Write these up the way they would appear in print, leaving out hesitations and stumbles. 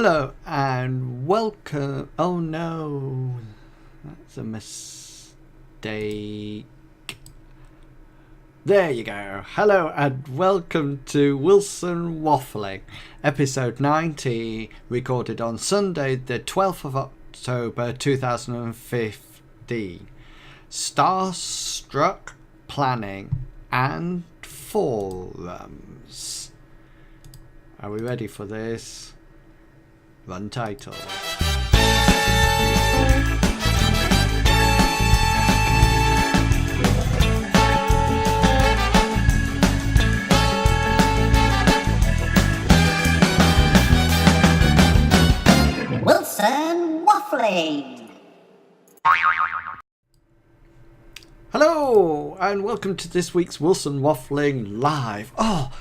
Hello and welcome. Oh no, that's a mistake. There you go. Hello and welcome to Wilson Waffling, episode 90, recorded on Sunday, the 12th of October 2015. Starstruck planning and forums. Are we ready for this? Run title. Wilson Waffling. Hello and welcome to this week's Wilson Waffling Live. Oh,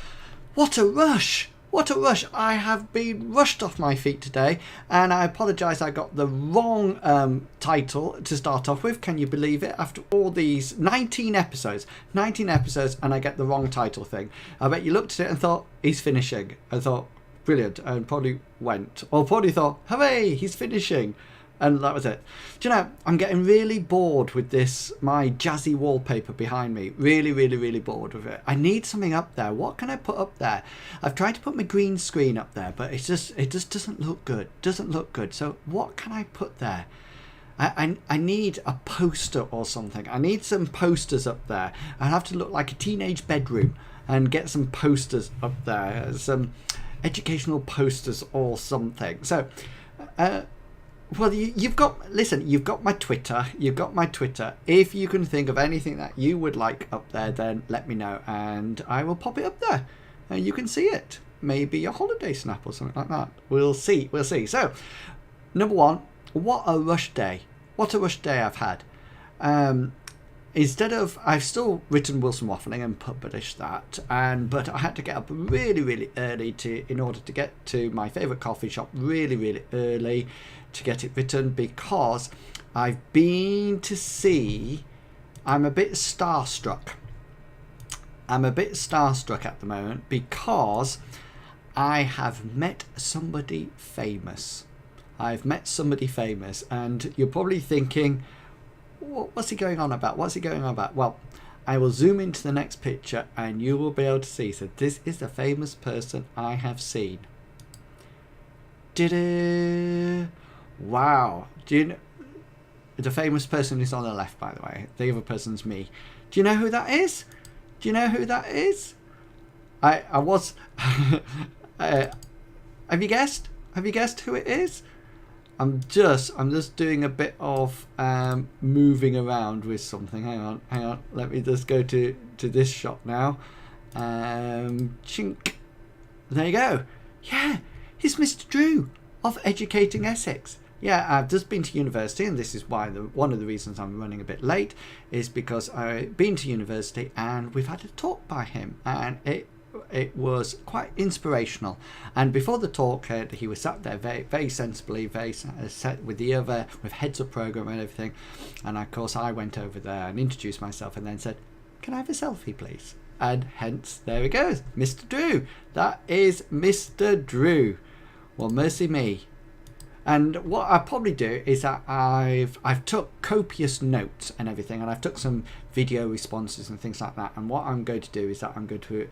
what a rush! What a rush. I have been rushed off my feet today and I apologise, I got the wrong title to start off with. Can you believe it? After all these 19 episodes and I get the wrong title thing. I bet you looked at it and thought, he's finishing. I thought, brilliant, and probably went. Or probably thought, hooray, he's finishing. And that was it. Do you know, I'm getting really bored with this, my jazzy wallpaper behind me. Really bored with it. I need something up there. What can I put up there? I've tried to put my green screen up there, but it just doesn't look good. So what can I put there? I need a poster or something. I need some posters up there. I have to look like a teenage bedroom and get some posters up there. Some educational posters or something. So, well, you've got my Twitter. If you can think of anything that you would like up there, then let me know and I will pop it up there and you can see it. Maybe a holiday snap or something like that. We'll see. So, number one, what a rush day I've had. I've still written Wilson Waffling and published that, but I had to get up really early in order to get to my favourite coffee shop really early to get it written, because I've been to see. I'm a bit starstruck at the moment because I have met somebody famous. And you're probably thinking, what's he going on about? Well, I will zoom into the next picture and you will be able to see. So this is the famous person I have seen. Wow. Do you know? The famous person is on the left, by the way. The other person's me. Do you know who that is? I was... have you guessed? Who it is? I'm just doing a bit of moving around with something. Hang on. Let me just go to this shot now. Chink. There you go. Yeah, he's Mr. Drew of Educating Essex. Yeah, I've just been to university, and this is why one of the reasons I'm running a bit late is because I've been to university and we've had a talk by him, and it was quite inspirational. And before the talk, he was sat there very sensibly, very set with heads up program and everything. And of course, I went over there and introduced myself, and then said, "Can I have a selfie, please?" And hence, there he goes, Mr. Drew. That is Mr. Drew. Well, mercy me. And what I'll probably do is that I've took copious notes and everything, and I've took some video responses and things like that. And what I'm going to do is that I'm going to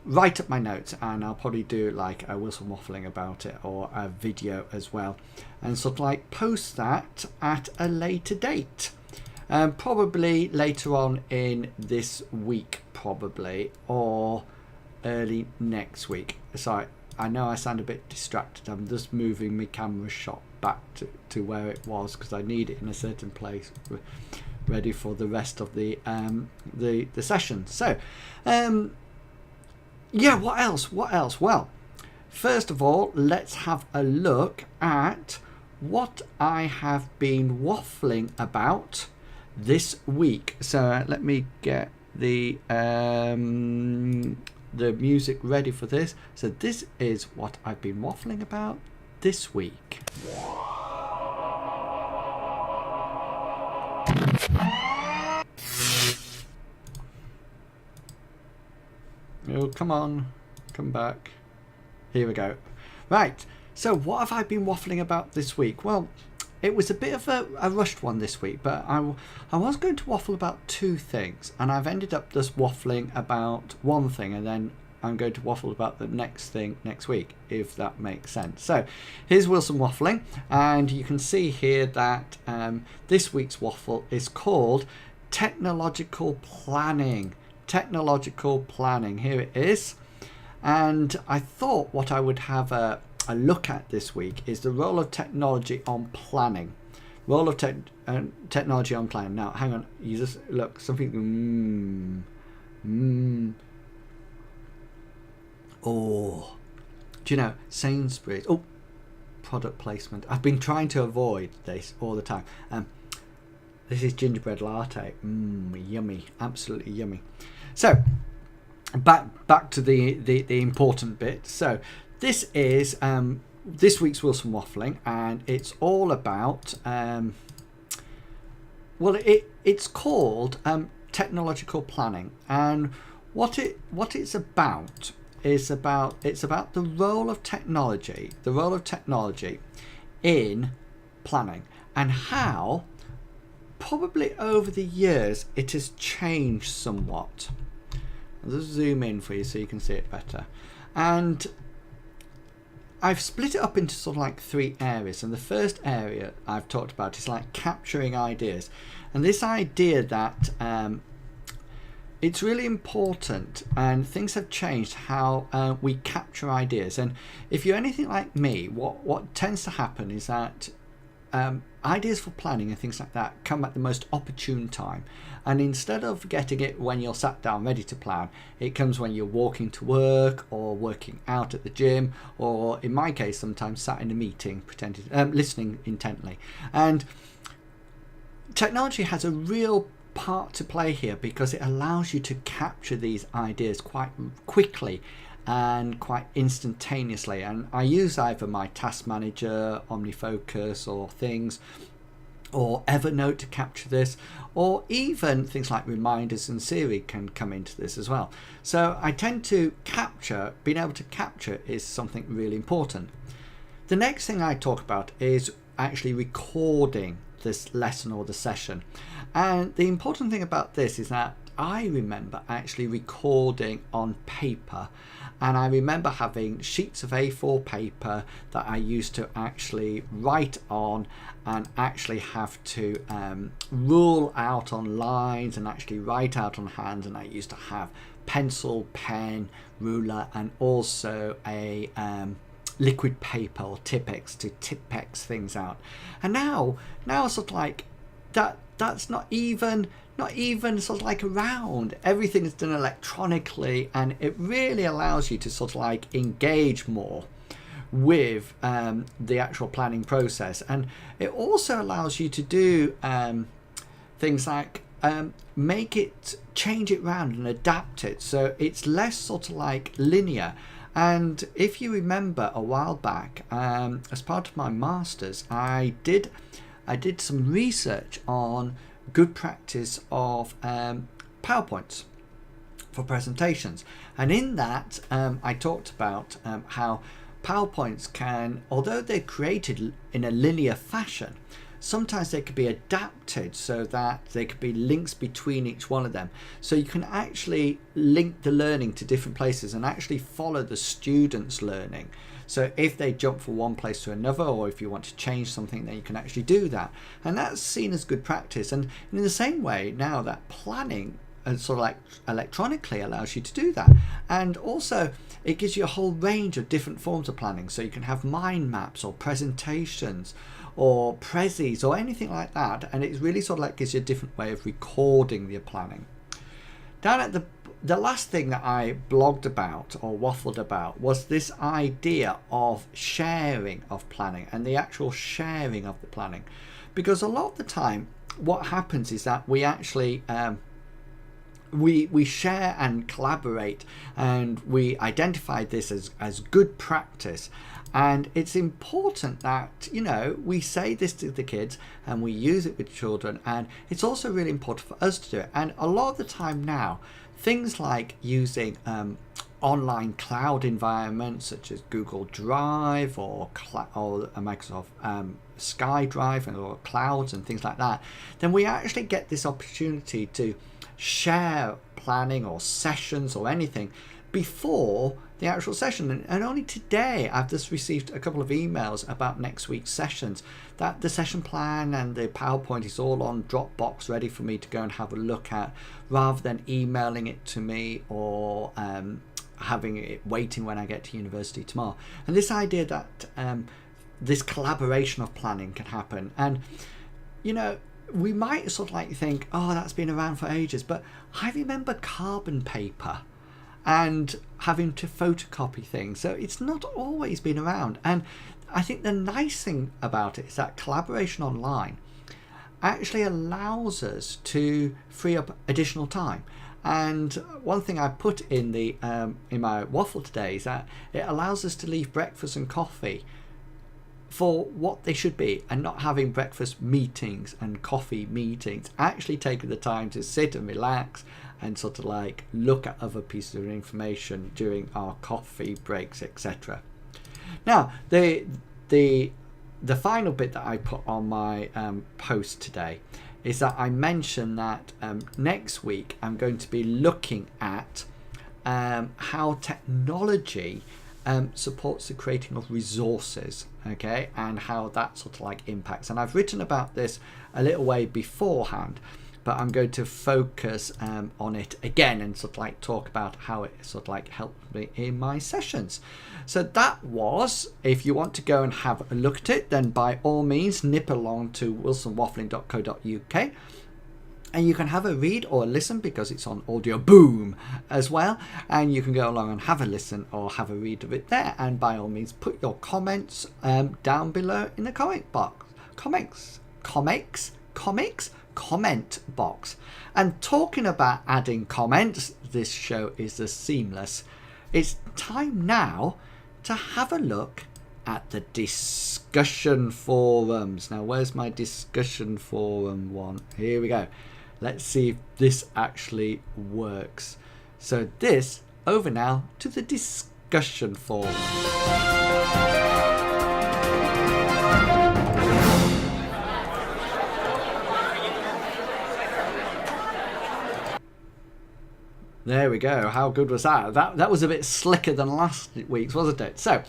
write up my notes, and I'll probably do like a Wilson Waffling about it, or a video as well, and sort of like post that at a later date. Probably later on in this week, probably, or early next week. Sorry, I know I sound a bit distracted. I'm just moving my camera shot back to where it was because I need it in a certain place, ready for the rest of the session. So, yeah, what else? Well, first of all, let's have a look at what I have been waffling about this week. So let me get the music ready for this. So this is what I've been waffling about this week. Oh, come on, come back. Here we go. Right, so what have I been waffling about this week? Well, it was a bit of a rushed one this week, but I was going to waffle about two things, and I've ended up just waffling about one thing, and then I'm going to waffle about the next thing next week, if that makes sense. So here's Wilson Waffling, and you can see here that this week's waffle is called Technological Planning. Technological Planning, here it is. And I thought what I would have a look at this week is the role of technology on planning. Role of technology on planning. Now, hang on, you just look, something, oh, do you know, Sainsbury's, oh, product placement. I've been trying to avoid this all the time. This is gingerbread latte, yummy, absolutely yummy. So, back to the important bit. So this is this week's Wilson Waffling, and it's all about well, it's called technological planning, and what it's about is about the role of technology in planning, and how probably over the years it has changed somewhat. I'll just zoom in for you so you can see it better. And I've split it up into sort of like three areas. And the first area I've talked about is like capturing ideas. And this idea that it's really important, and things have changed how we capture ideas. And if you're anything like me, what tends to happen is that ideas for planning and things like that come at the most opportune time, and instead of getting it when you're sat down ready to plan, it comes when you're walking to work or working out at the gym, or in my case sometimes sat in a meeting listening intently. And technology has a real part to play here, because it allows you to capture these ideas quite quickly and quite instantaneously. And I use either my task manager, OmniFocus, or things, or Evernote to capture this, or even things like reminders and Siri can come into this as well. So I tend to being able to capture is something really important. The next thing I talk about is actually recording this lesson or the session. And the important thing about this is that I remember actually recording on paper, and I remember having sheets of A4 paper that I used to actually write on, and actually have to rule out on lines and actually write out on hand. And I used to have pencil, pen, ruler, and also a liquid paper or Tipp-Ex to Tipp-Ex things out. And now sort of like that's not even sort of like around. Everything is done electronically, and it really allows you to sort of like engage more with the actual planning process. And it also allows you to do things like change it around and adapt it, so it's less sort of like linear. And if you remember a while back, as part of my masters, I did some research on good practice of PowerPoints for presentations. And in that, I talked about how PowerPoints can, although they're created in a linear fashion, sometimes they could be adapted so that there could be links between each one of them. So you can actually link the learning to different places and actually follow the students' learning. So if they jump from one place to another, or if you want to change something, then you can actually do that. And that's seen as good practice. And in the same way, now that planning and sort of like electronically allows you to do that. And also it gives you a whole range of different forms of planning. So you can have mind maps or presentations or prezzies or anything like that. And it really sort of like gives you a different way of recording your planning. Down at the last thing that I blogged about or waffled about was this idea of sharing of planning and the actual sharing of the planning. Because a lot of the time what happens is that we actually we share and collaborate, and we identify this as good practice. And it's important that, you know, we say this to the kids and we use it with children, and it's also really important for us to do it. And a lot of the time now, things like using online cloud environments such as Google Drive or a Microsoft SkyDrive or clouds and things like that, then we actually get this opportunity to share planning or sessions or anything before the actual session. And only today I've just received a couple of emails about next week's sessions, that the session plan and the PowerPoint is all on Dropbox ready for me to go and have a look at, rather than emailing it to me or having it waiting when I get to university tomorrow. And this idea that this collaboration of planning can happen, and we might sort of like think, oh, that's been around for ages, but I remember carbon paper and having to photocopy things, so it's not always been around. And I think the nice thing about it is that collaboration online actually allows us to free up additional time. And one thing I put in the in my waffle today is that it allows us to leave breakfast and coffee for what they should be, and not having breakfast meetings and coffee meetings, actually taking the time to sit and relax and sort of like look at other pieces of information during our coffee breaks, etc. Now, the final bit that I put on my post today is that I mentioned that next week I'm going to be looking at how technology supports the creating of resources, okay, and how that sort of like impacts. And I've written about this a little way beforehand, but I'm going to focus on it again and sort of like talk about how it sort of like helped me in my sessions. So that was, if you want to go and have a look at it, then by all means nip along to wilsonwaffling.co.uk. and you can have a read or a listen, because it's on audio boom as well, and you can go along and have a listen or have a read of it there. And by all means put your comments down below in the comment box. Comment box. And talking about adding comments, this show is the seamless. It's time now to have a look at the discussion forums. Now, where's my discussion forum one? Here we go. Let's see if this actually works. So this, over now to the discussion forum. There we go. How good was that? That was a bit slicker than last week's, wasn't it? So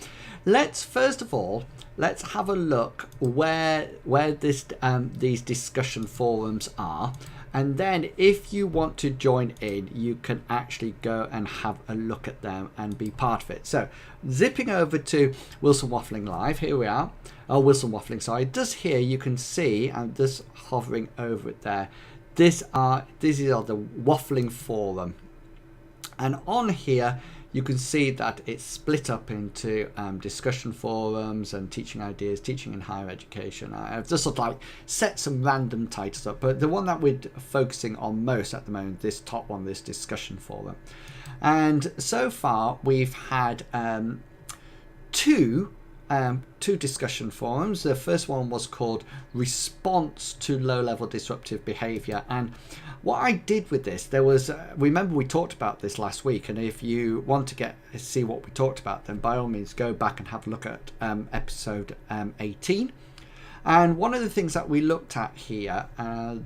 let's first of all, let's have a look where these discussion forums are. And then if you want to join in, you can actually go and have a look at them and be part of it. So zipping over to Wilson Waffling Live, here we are. Oh, Wilson Waffling, sorry. Just here you can see, I'm just hovering over it there. These are the Waffling Forum. And on here, you can see that it's split up into discussion forums and teaching ideas, teaching in higher education. I've just sort of like set some random titles up, but the one that we're focusing on most at the moment, this top one, this discussion forum. And so far, we've had two discussion forums. The first one was called Response to Low-Level Disruptive Behavior. And what I did with this, there was, remember we talked about this last week, and if you want to see what we talked about, then by all means go back and have a look at episode 18. And one of the things that we looked at here,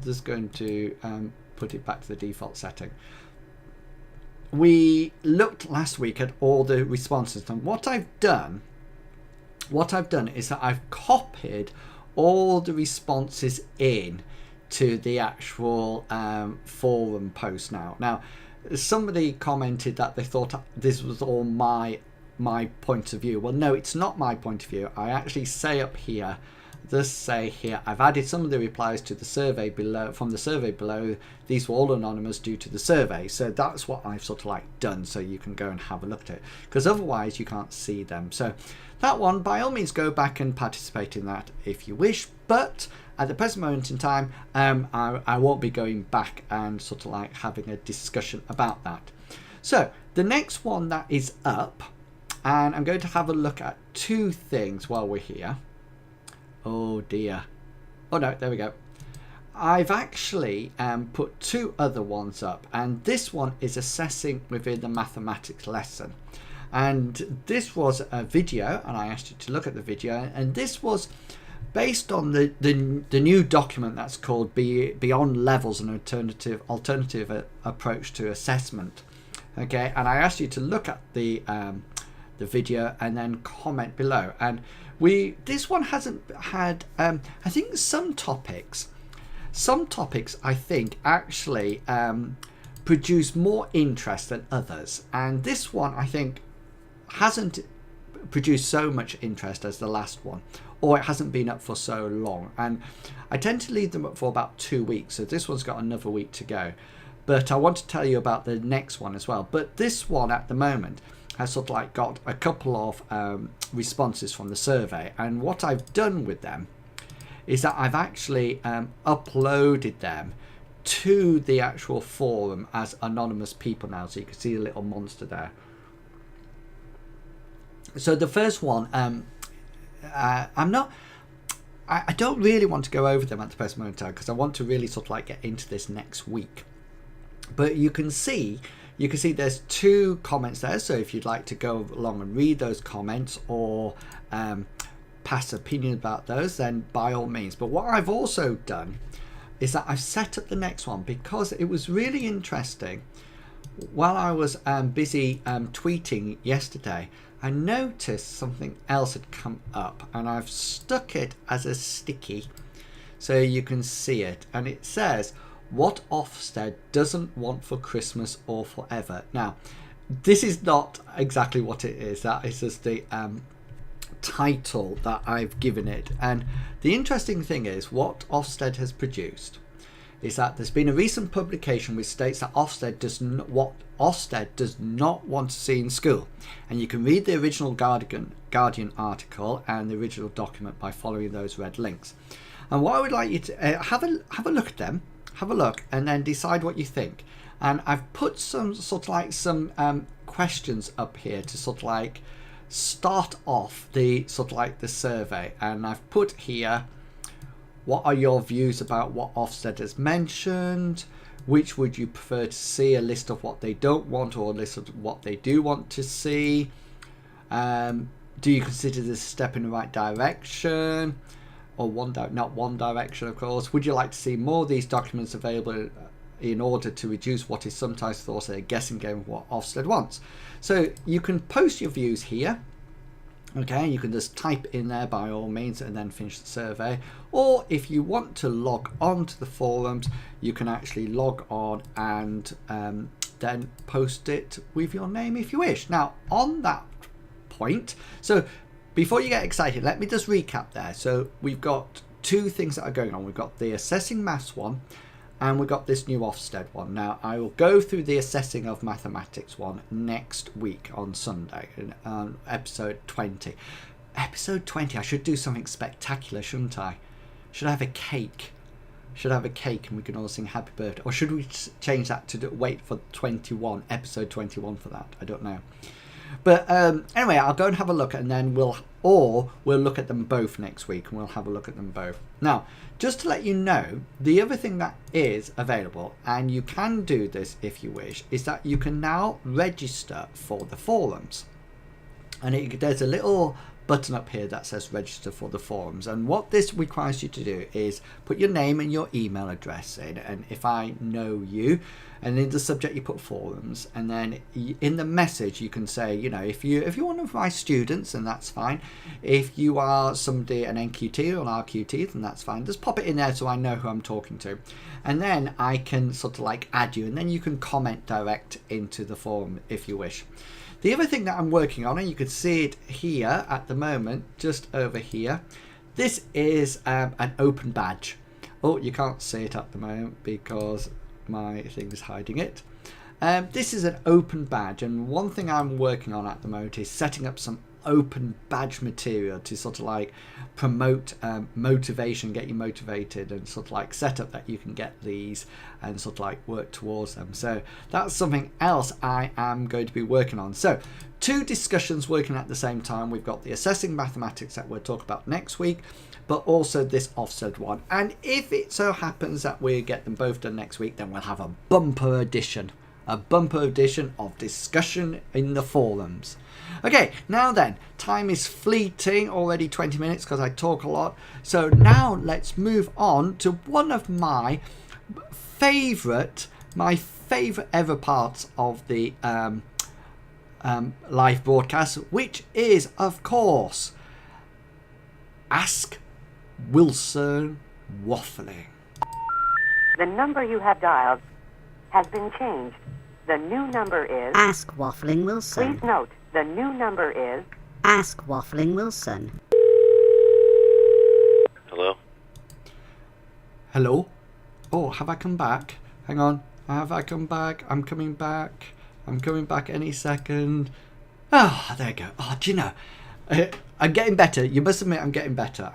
just going to put it back to the default setting. We looked last week at all the responses, and what I've done is that I've copied all the responses in to the actual forum post now. Now, somebody commented that they thought this was all my point of view. Well, no, it's not my point of view. I actually say up here, I've added some of the replies to the survey below. From the survey below, these were all anonymous due to the survey. So that's what I've sort of like done, so you can go and have a look at it, because otherwise you can't see them. So that one, by all means, go back and participate in that if you wish. But at the present moment in time, I won't be going back and sort of like having a discussion about that. So the next one that is up, and I'm going to have a look at two things while we're here. Oh dear. Oh no, there we go. I've actually put 2 other ones up, and this one is assessing within the mathematics lesson. And this was a video, and I asked you to look at the video, and this was based on the new document that's called Beyond Levels, an alternative approach to assessment. Okay, and I asked you to look at the video and then comment below. And this one hasn't had I think some topics I think actually produce more interest than others, and this one I think hasn't produced so much interest as the last one, or it hasn't been up for so long. And I tend to leave them up for about 2 weeks, so this one's got another week to go. But I want to tell you about the next one as well. But this one at the moment has sort of like got a couple of responses from the survey, and what I've done with them is that I've actually uploaded them to the actual forum as anonymous people now, so you can see the little monster there. So the first one, I don't really want to go over them at the present moment in time, because I want to really sort of like get into this next week. But you can see there's 2 comments there, so if you'd like to go along and read those comments or pass opinion about those, then by all means. But what I've also done is that I've set up the next one, because it was really interesting. While I was busy tweeting yesterday, I noticed something else had come up, and I've stuck it as a sticky so you can see it, and it says, what Ofsted doesn't want for Christmas or forever. Now, this is not exactly what it is. That is just the title that I've given it. And the interesting thing is, what Ofsted has produced is that there's been a recent publication which states that Ofsted does not want to see in school. And you can read the original Guardian article and the original document by following those red links. And what I would like you to have a look at them, have a look, and then decide what you think. And I've put some sort of like some questions up here to sort of like start off the sort of like the survey. And I've put here, what are your views about what Ofsted has mentioned? Which would you prefer to see? A list of what they don't want, or a list of what they do want to see? Do you consider this a step in the right direction? Or not one direction, of course. Would you like to see more of these documents available in order to reduce what is sometimes thought a guessing game of what Ofsted wants? So you can post your views here. Okay, you can just type in there by all means and then finish the survey. Or if you want to log on to the forums, you can actually log on and then post it with your name if you wish. Now, on that point, so before you get excited, let me just recap there. So we've got 2 things that are going on. We've got the assessing maths one, and we've got this new Ofsted one. Now, I will go through the assessing of mathematics one next week on Sunday, episode 20. Episode 20, I should do something spectacular, shouldn't I? Should I have a cake? Should I have a cake and we can all sing happy birthday? Or should we change that to wait for 21, episode 21 for that? I don't know. But anyway, I'll go and have a look, and then we'll look at them both next week, and we'll have a look at them both. Now, just to let you know, the other thing that is available, and you can do this if you wish, is that you can now register for the forums. And there's a little button up here that says register for the forums, and what this requires you to do is put your name and your email address in, and if I know you, and in the subject you put forums, and then in the message you can say, you know, if you're one of my students, then that's fine. If you are somebody, an NQT or an RQT, then that's fine. Just pop it in there so I know who I'm talking to, and then I can sort of like add you, and then you can comment direct into the forum if you wish. The other thing that I'm working on, and you can see it here at the moment, just over here, this is an open badge. Oh, you can't see it at the moment because my thing is hiding it. This is an open badge, and one thing I'm working on at the moment is setting up some open badge material to sort of like promote motivation, get you motivated, and sort of like set up that you can get these and sort of like work towards them. So that's something else I am going to be working on. So 2 discussions working at the same time. We've got the assessing mathematics that we'll talk about next week, but also this offset one. And if it so happens that we get them both done next week, then we'll have a bumper edition of discussion in the forums. Okay, now then, time is fleeting, already 20 minutes because I talk a lot. So now let's move on to one of my favourite ever parts of the live broadcast, which is, of course, Ask Wilson Waffling. The number you have dialed has been changed. The new number is... Ask Waffling Wilson. Please note, the new number is... Ask Waffling Wilson. Hello? Hello? Oh, have I come back? Hang on. Have I come back? I'm coming back. I'm coming back any second. Oh, there you go. Oh, do you know... I'm getting better. You must admit I'm getting better.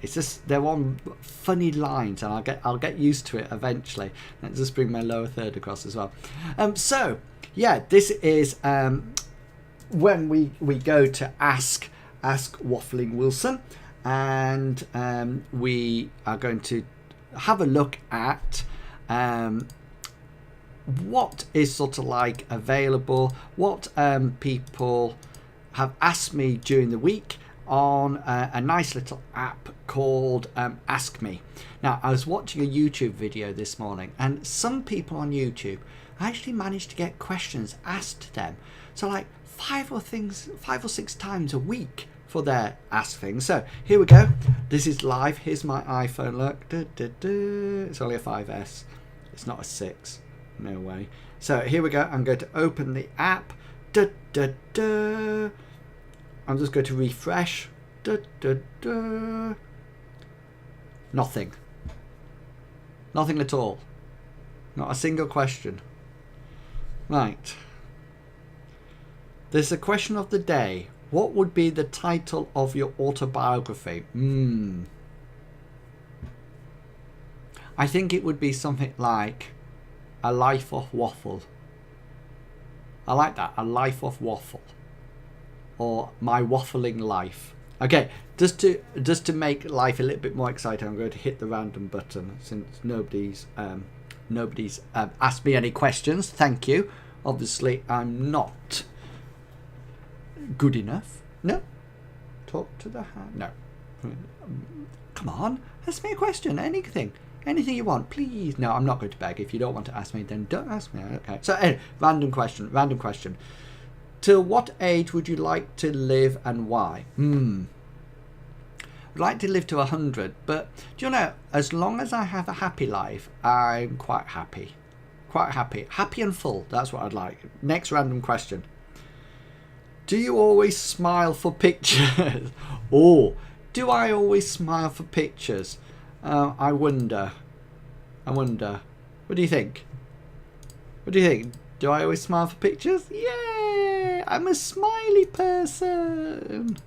It's just they're on funny lines, and I'll get used to it eventually. Let's just bring my lower third across as well. So yeah, this is when we go to ask Waffling Wilson, and we are going to have a look at what is sort of like available, what people have asked me during the week on a nice little app called Ask Me. Now, I was watching a YouTube video this morning, and some people on YouTube actually managed to get questions asked to them. So like 5 or 6 times a week for their Ask things. So here we go. This is live. Here's my iPhone. Look. It's only a 5S. It's not a 6. No way. So here we go. I'm going to open the app. I'm just going to refresh. Nothing. Nothing at all. Not a single question. Right. There's a question of the day. What would be the title of your autobiography? I think it would be something like A Life of Waffle. I like that. A Life of Waffle. Or My Waffling Life. Okay, just to make life a little bit more exciting, I'm going to hit the random button since nobody's asked me any questions. Thank you. Obviously, I'm not good enough. No. Talk to the hand. No. Come on, ask me a question. Anything you want, please. No, I'm not going to beg. If you don't want to ask me, then don't ask me. Okay. So, anyway, random question. Till what age would you like to live and why? I'd like to live to 100, but do you know, as long as I have a happy life, I'm quite happy. Happy and full, that's what I'd like. Next random question. Do you always smile for pictures? Oh, do I always smile for pictures? I wonder. What do you think? Do I always smile for pictures? Yeah, I'm a smiley person.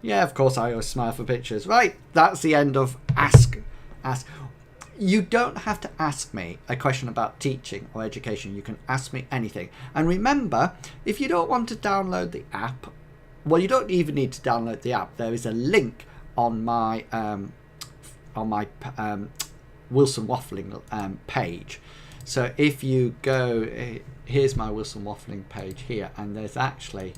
Yeah, of course I always smile for pictures. Right, that's the end of Ask. You don't have to ask me a question about teaching or education. You can ask me anything. And remember, if you don't want to download the app, well, you don't even need to download the app. There is a link on my Wilson Waffling page. So if you go, here's my Wilson Waffling page here, and there's actually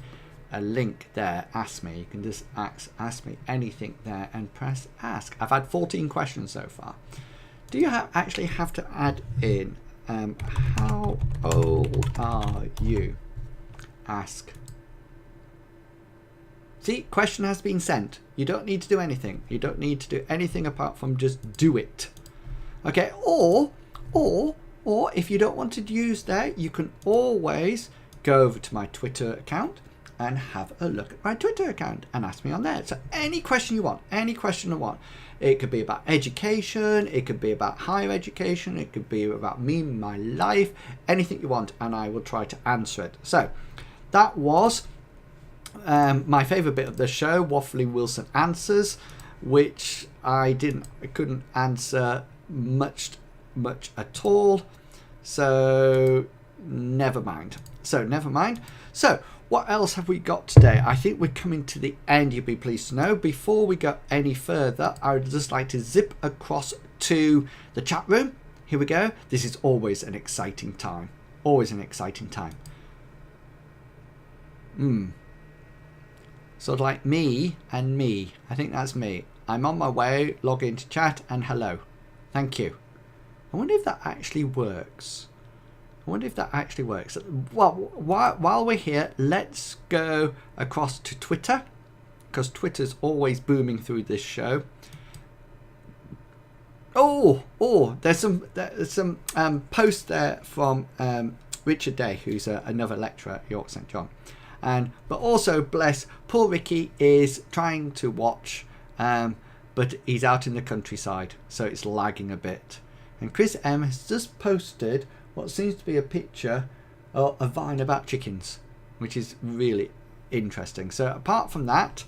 a link there, Ask Me. You can just ask me anything there and press Ask. I've had 14 questions so far. Do you actually have to add in, how old are you? Ask. See, question has been sent. You don't need to do anything. You don't need to do anything apart from just do it. Okay, or if you don't want to use that, you can always go over to my Twitter account and have a look at my Twitter account and ask me on there. So any question you want, It could be about education, it could be about higher education, it could be about me, my life, anything you want, and I will try to answer it. So that was my favourite bit of the show, Waffling Wilson Answers, which I couldn't answer much at all. So never mind. So what else have we got today? I think we're coming to the end, you'll be pleased to know. Before we go any further, I would just like to zip across to the chat room. Here we go. This is always an exciting time. Always an exciting time. Sort of like me and me. I think that's me. I'm on my way. Log into chat and hello. Thank you. I wonder if that actually works. Well, while we're here, let's go across to Twitter, because Twitter's always booming through this show. There's some posts there from Richard Day, who's another lecturer at York St John, but also bless poor Ricky is trying to watch, but he's out in the countryside, so it's lagging a bit. And Chris M has just posted what seems to be a picture or a vine about chickens, which is really interesting. So apart from that,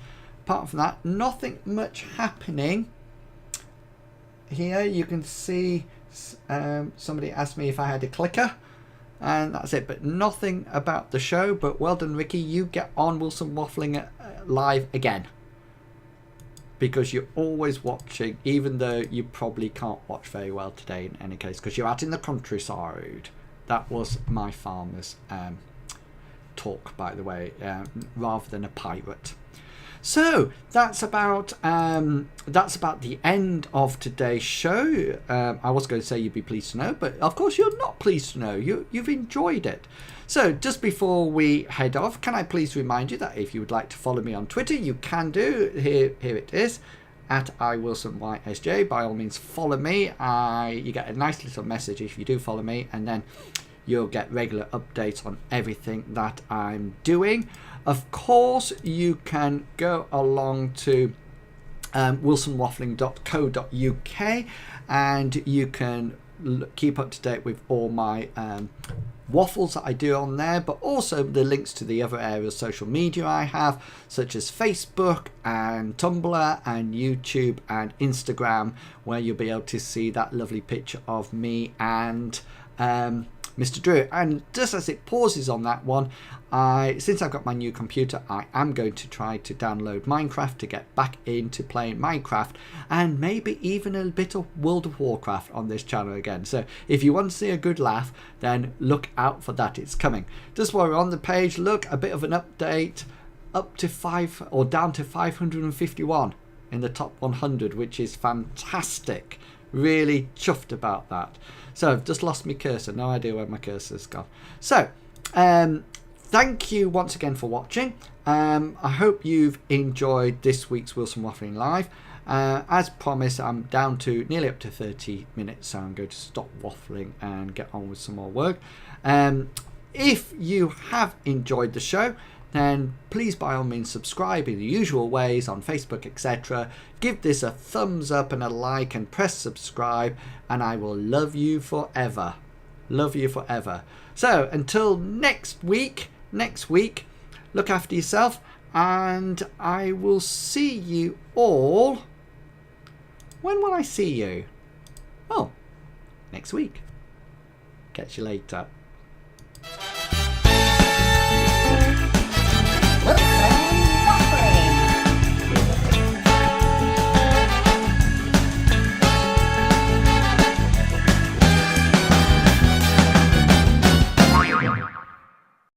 nothing much happening. Here you can see somebody asked me if I had a clicker, and that's it, but nothing about the show. But well done, Ricky, you get on Wilson Waffling live again, because you're always watching, even though you probably can't watch very well today in any case, because you're out in the countryside. That was my farmer's talk, by the way, rather than a pirate. So that's about the end of today's show. I was going to say you'd be pleased to know, but of course you're not pleased to know. You've enjoyed it. So just before we head off, can I please remind you that if you would like to follow me on Twitter, you can do. Here it is, at iWilsonYSJ. By all means, follow me. You get a nice little message if you do follow me, and then you'll get regular updates on everything that I'm doing. Of course, you can go along to wilsonwaffling.co.uk, and you can keep up to date with all my waffles that I do on there, but also the links to the other areas of social media I have, such as Facebook and Tumblr and YouTube and Instagram, where you'll be able to see that lovely picture of me and Mr. Drew. And just as it pauses on that one, since I've got my new computer, I am going to try to download Minecraft to get back into playing Minecraft, and maybe even a bit of World of Warcraft on this channel again. So if you want to see a good laugh, then look out for that. It's coming. Just while we're on the page, look, a bit of an update, up to down to 551 in the top 100, which is fantastic. Really chuffed about that. So I've just lost my cursor. No idea where my cursor's gone. So thank you once again for watching. I hope you've enjoyed this week's Wilson Waffling Live. As promised, I'm down to nearly up to 30 minutes, so I'm going to stop waffling and get on with some more work. If you have enjoyed the show, then please by all means subscribe in the usual ways on Facebook, etc. Give this a thumbs up and a like and press subscribe, and I will love you forever. Love you forever. So until next week, look after yourself, and I will see you all. When will I see you? Oh, next week. Catch you later.